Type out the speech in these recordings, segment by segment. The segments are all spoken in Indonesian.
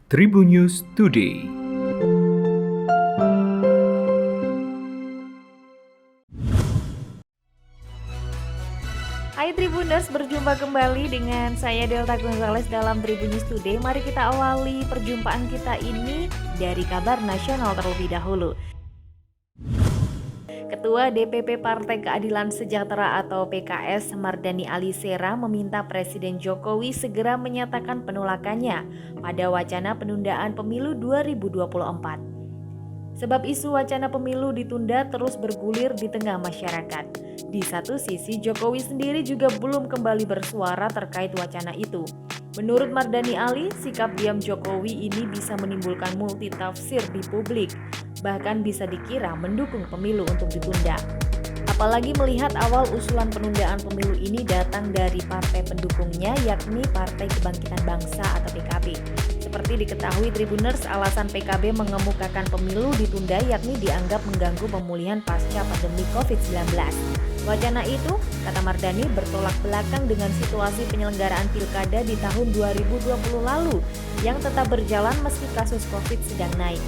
Tribun News Today. Hai Tribuners, berjumpa kembali dengan saya Delta Gonzales dalam Tribun News Today. Mari kita awali perjumpaan kita ini dari kabar nasional terlebih dahulu. Ketua DPP Partai Keadilan Sejahtera atau PKS Mardhani Alisera meminta Presiden Jokowi segera menyatakan penolakannya pada wacana penundaan pemilu 2024. Sebab isu wacana pemilu ditunda terus bergulir di tengah masyarakat. Di satu sisi, Jokowi sendiri juga belum kembali bersuara terkait wacana itu. Menurut Mardhani Ali, sikap diam Jokowi ini bisa menimbulkan multitafsir di publik, bahkan bisa dikira mendukung pemilu untuk ditunda. Apalagi melihat awal usulan penundaan pemilu ini datang dari partai pendukungnya, yakni Partai Kebangkitan Bangsa atau PKB. Seperti diketahui Tribuners, alasan PKB mengemukakan pemilu ditunda yakni dianggap mengganggu pemulihan pasca pandemi COVID-19. Wacana itu, kata Mardhani, bertolak belakang dengan situasi penyelenggaraan pilkada di tahun 2020 lalu yang tetap berjalan meski kasus COVID sedang naik.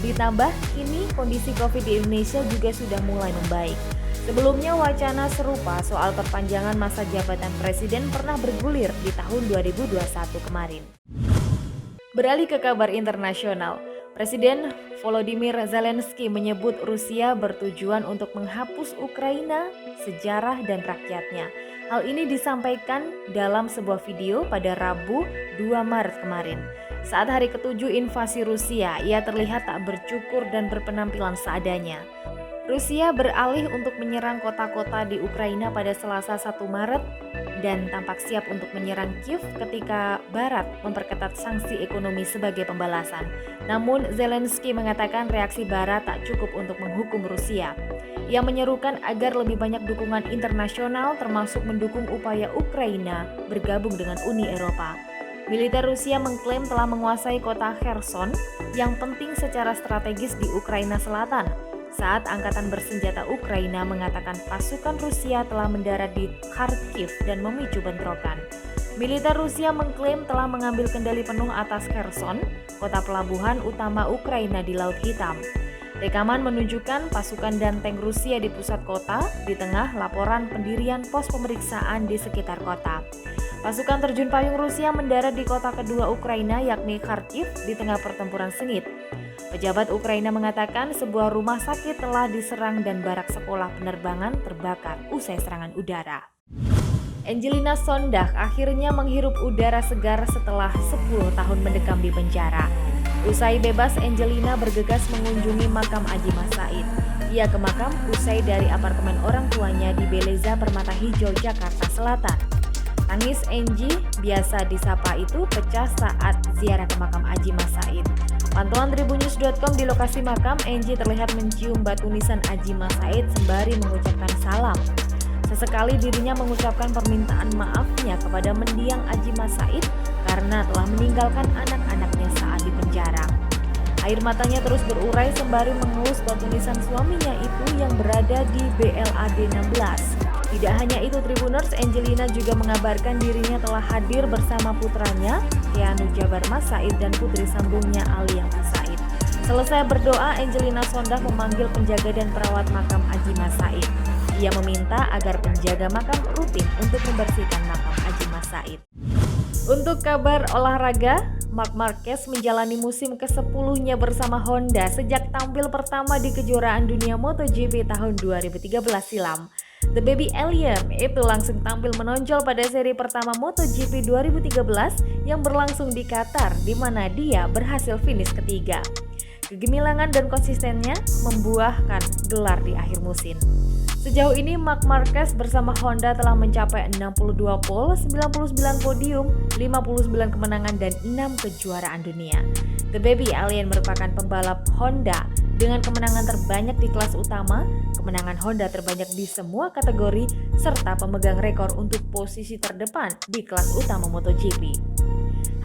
Ditambah, kini kondisi COVID di Indonesia juga sudah mulai membaik. Sebelumnya wacana serupa soal perpanjangan masa jabatan presiden pernah bergulir di tahun 2021 kemarin. Beralih ke kabar internasional, Presiden Volodymyr Zelensky menyebut Rusia bertujuan untuk menghapus Ukraina, sejarah dan rakyatnya. Hal ini disampaikan dalam sebuah video pada Rabu 2 Maret kemarin. Saat hari ke-7 invasi Rusia, ia terlihat tak bercukur dan berpenampilan seadanya. Rusia beralih untuk menyerang kota-kota di Ukraina pada Selasa 1 Maret dan tampak siap untuk menyerang Kiev ketika Barat memperketat sanksi ekonomi sebagai pembalasan. Namun Zelensky mengatakan reaksi Barat tak cukup untuk menghukum Rusia. Ia menyerukan agar lebih banyak dukungan internasional termasuk mendukung upaya Ukraina bergabung dengan Uni Eropa. Militer Rusia mengklaim telah menguasai kota Kherson yang penting secara strategis di Ukraina Selatan. Saat Angkatan Bersenjata Ukraina mengatakan pasukan Rusia telah mendarat di Kharkiv dan memicu bentrokan. Militer Rusia mengklaim telah mengambil kendali penuh atas Kherson, kota pelabuhan utama Ukraina di Laut Hitam. Rekaman menunjukkan pasukan dan tank Rusia di pusat kota, di tengah laporan pendirian pos pemeriksaan di sekitar kota. Pasukan terjun payung Rusia mendarat di kota kedua Ukraina yakni Kharkiv di tengah pertempuran sengit. Pejabat Ukraina mengatakan sebuah rumah sakit telah diserang dan barak sekolah penerbangan terbakar usai serangan udara. Angelina Sondag akhirnya menghirup udara segar setelah 10 tahun mendekam di penjara. Usai bebas, Angelina bergegas mengunjungi makam Adjie Said. Ia ke makam usai dari apartemen orang tuanya di Beleza Permata Hijau, Jakarta Selatan. Tangis Angie, biasa disapa itu, pecah saat ziarah ke makam Adjie Said. Pantauan tribunnews.com di lokasi makam, Angie terlihat mencium batu nisan Adjie Said sembari mengucapkan salam. Sesekali dirinya mengucapkan permintaan maafnya kepada mendiang Adjie Said karena telah meninggalkan anak-anaknya saat di penjara. Air matanya terus berurai sembari mengelus batu nisan suaminya itu yang berada di BLAD 16. Tidak hanya itu Tribuners, Angelina juga mengabarkan dirinya telah hadir bersama putranya, Keanu Jabar Mas Said dan putri sambungnya Alia Mas Said. Selesai berdoa, Angelina Sondag memanggil penjaga dan perawat makam Adjie Said. Ia meminta agar penjaga makam rutin untuk membersihkan makam Adjie Said. Untuk kabar olahraga, Marc Marquez menjalani musim ke-10-nya bersama Honda sejak tampil pertama di kejuaraan dunia MotoGP tahun 2013 silam. The Baby Alien itu langsung tampil menonjol pada seri pertama MotoGP 2013 yang berlangsung di Qatar, di mana dia berhasil finish ketiga. Kegemilangan dan konsistennya membuahkan gelar di akhir musim. Sejauh ini Marc Marquez bersama Honda telah mencapai 62 pole, 99 podium, 59 kemenangan dan 6 kejuaraan dunia. The Baby Alien merupakan pembalap Honda dengan kemenangan terbanyak di kelas utama, kemenangan Honda terbanyak di semua kategori, serta pemegang rekor untuk posisi terdepan di kelas utama MotoGP.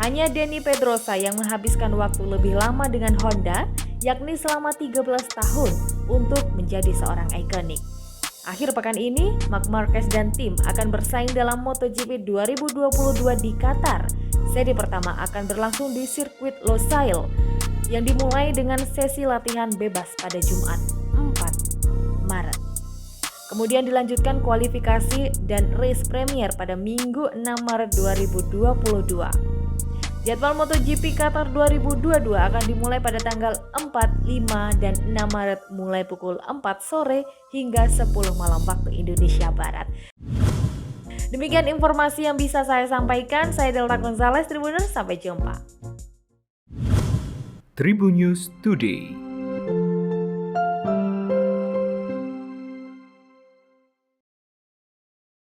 Hanya Dani Pedrosa yang menghabiskan waktu lebih lama dengan Honda, yakni selama 13 tahun untuk menjadi seorang ikonik. Akhir pekan ini, Marc Marquez dan tim akan bersaing dalam MotoGP 2022 di Qatar. Seri pertama akan berlangsung di sirkuit Losail yang dimulai dengan sesi latihan bebas pada Jumat 4 Maret. Kemudian dilanjutkan kualifikasi dan race premier pada Minggu 6 Maret 2022. Jadwal MotoGP Qatar 2022 akan dimulai pada tanggal 4, 5, dan 6 Maret mulai pukul 4 sore hingga 10 malam waktu Indonesia Barat. Demikian informasi yang bisa saya sampaikan. Saya Delta Gonzales, Tribuners. Sampai jumpa. Tribun News Today.